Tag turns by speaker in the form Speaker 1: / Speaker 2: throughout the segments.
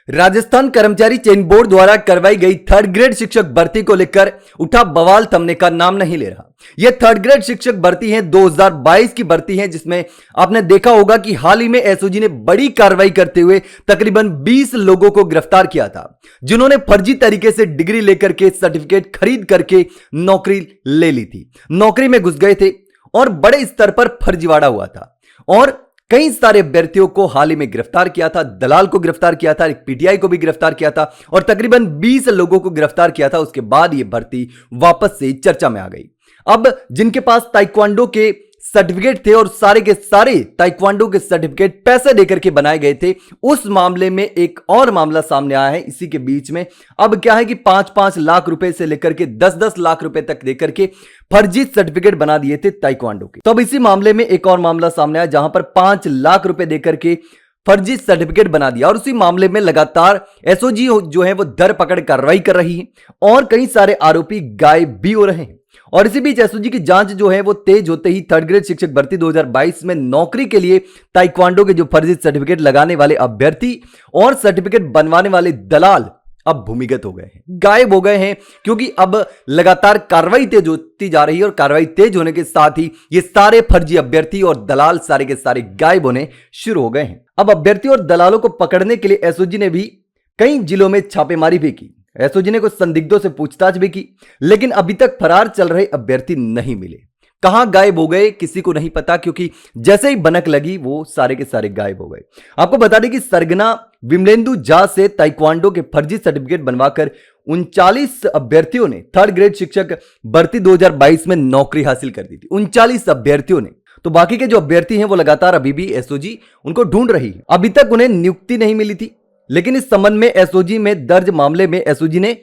Speaker 1: राजस्थान कर्मचारी चयन बोर्ड द्वारा करवाई गई थर्ड ग्रेड शिक्षक भर्ती को लेकर उठा बवाल थमने का नाम नहीं ले रहा। यह थर्ड ग्रेड शिक्षक भर्ती है 2022 की भर्ती है, जिसमें आपने देखा होगा कि हाल ही में एसओजी ने बड़ी कार्रवाई करते हुए तकरीबन 20 लोगों को गिरफ्तार किया था, जिन्होंने फर्जी तरीके से डिग्री लेकर के सर्टिफिकेट खरीद करके नौकरी ले ली थी, नौकरी में घुस गए थे और बड़े स्तर पर फर्जीवाड़ा हुआ था और कई सारे अभ्यर्थियों को हाल ही में गिरफ्तार किया था, दलाल को गिरफ्तार किया था, एक पीटीआई को भी गिरफ्तार किया था और तकरीबन 20 लोगों को गिरफ्तार किया था। उसके बाद यह भर्ती वापस से चर्चा में आ गई। अब जिनके पास ताइक्वांडो के सर्टिफिकेट थे और सारे के सारे ताइक्वांडो के सर्टिफिकेट पैसे देकर के बनाए गए थे, उस मामले में एक और मामला सामने आया है इसी के बीच में। अब क्या है कि 5-5 लाख रुपए से लेकर के 10-10 लाख रुपए तक देकर के फर्जी सर्टिफिकेट बना दिए थे ताइक्वांडो के। तो अब इसी मामले में एक और मामला सामने आया जहां पर 5 लाख रुपए देकर के फर्जी सर्टिफिकेट बना दिया और उसी मामले में लगातार एसओजी जो है वो धर पकड़ कार्रवाई कर रही है और कई सारे आरोपी गायब भी हो रहे हैं। और इसी बीच एसओजी की जांच जो है वो तेज होते ही थर्ड ग्रेड शिक्षक भर्ती 2022 में नौकरी के लिए ताइक्वांडो के जो फर्जी सर्टिफिकेट लगाने वाले अभ्यर्थी और सर्टिफिकेट बनवाने वाले दलाल अब भूमिगत हो गए हैं, गायब हो गए हैं, क्योंकि अब लगातार कार्रवाई तेज होती जा रही है और कार्रवाई तेज होने के साथ ही ये सारे फर्जी अभ्यर्थी और दलाल सारे के सारे गायब होने शुरू हो गए हैं। अब अभ्यर्थी और दलालों को पकड़ने के लिए एसओजी ने भी कई जिलों में छापेमारी भी की। एसओजी ने कुछ संदिग्धों से पूछताछ भी की, लेकिन अभी तक फरार चल रहे अभ्यर्थी नहीं मिले। कहां गायब हो गए किसी को नहीं पता, क्योंकि जैसे ही बनक लगी वो सारे के सारे गायब हो गए। आपको बता दें कि सरगना विमलेंदु झा से ताइक्वांडो के फर्जी सर्टिफिकेट बनवाकर 39 अभ्यर्थियों ने थर्ड ग्रेड शिक्षक भर्ती 2022 में नौकरी हासिल कर दी थी। 39 अभ्यर्थियों ने। तो बाकी के जो अभ्यर्थी हैं वो लगातार अभी भी एसओजी उनको ढूंढ रही है। अभी तक उन्हें नियुक्ति नहीं मिली थी, लेकिन इस संबंध में एसओजी में दर्ज मामले में एसओजी ने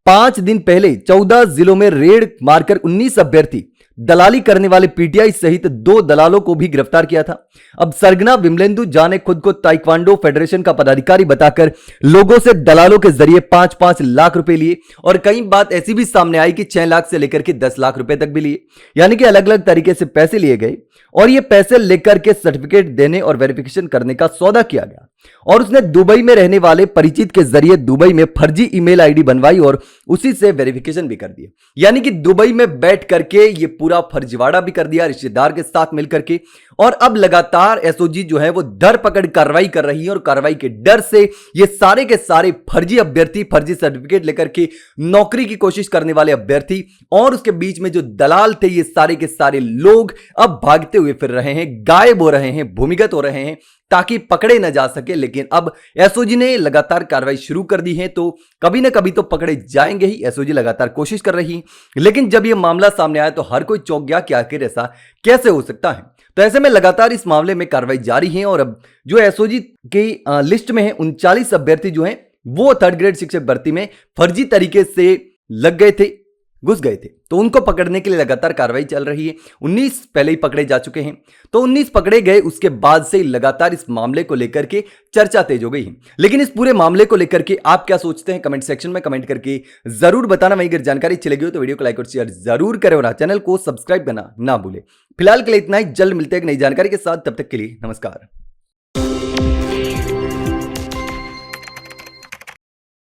Speaker 1: 5 दिन पहले 14 जिलों में रेड मारकर 19 अभ्यर्थी, दलाली करने वाले पीटीआई सहित 2 दलालों को भी गिरफ्तार किया था। अब सरगना विमलेंदु झा ने खुद को ताइक्वांडो फेडरेशन का पदाधिकारी बताकर लोगों से दलालों के जरिए 5-5 लाख रुपए लिए और कई बात ऐसी भी सामने आई कि 6 लाख से लेकर के 10 लाख रुपए तक भी लिए, यानी कि अलग अलग तरीके से पैसे लिए गए और ये पैसे लेकर के सर्टिफिकेट देने और वेरिफिकेशन करने का सौदा किया गया। और उसने दुबई में रहने वाले परिचित के जरिए दुबई में फर्जी ईमेल आईडी बनवाई और उसी से वेरिफिकेशन भी कर दिया, यानी कि दुबई में बैठ करके ये पूरा फर्जीवाड़ा भी कर दिया रिश्तेदार के साथ मिलकर के। और अब लगातार एसओजी जो है वो धर पकड़ कार्रवाई कर रही है और कार्रवाई के डर से ये सारे के सारे फर्जी अभ्यर्थी, फर्जी सर्टिफिकेट लेकर के नौकरी की कोशिश करने वाले अभ्यर्थी और उसके बीच में जो दलाल थे, ये सारे के सारे लोग अब भागते हुए फिर रहे हैं, गायब हो रहे हैं, भूमिगत हो रहे हैं ताकि पकड़े न जा सके। लेकिन अब एसओजी ने लगातार कार्रवाई शुरू कर दी है, तो कभी ना कभी तो पकड़े जाएंगे ही। एसओजी लगातार कोशिश कर रही है, लेकिन जब यह मामला सामने आया तो हर कोई चौंक गया कि आखिर ऐसा कैसे हो सकता है। तो ऐसे में लगातार इस मामले में कार्रवाई जारी है और अब जो एसओजी की लिस्ट में है 39 अभ्यर्थी जो हैं वो थर्ड ग्रेड शिक्षक भर्ती में फर्जी तरीके से लग गए थे, घुस गए थे, तो उनको पकड़ने के लिए लगातार कार्रवाई चल रही है। 19 पहले ही पकड़े जा चुके हैं, तो 19 पकड़े गए, उसके बाद से लगातार इस मामले को लेकर के चर्चा तेज हो गई है। लेकिन इस पूरे मामले को लेकर के आप क्या सोचते हैं, कमेंट सेक्शन में कमेंट करके जरूर बताना। वहीं अगर जानकारी अच्छी लगी हो तो वीडियो को लाइक और शेयर जरूर करें और चैनल को सब्सक्राइब करना ना भूले। फिलहाल के लिए इतना ही, जल्द मिलते हैं एक नई जानकारी के साथ, तब तक के लिए नमस्कार।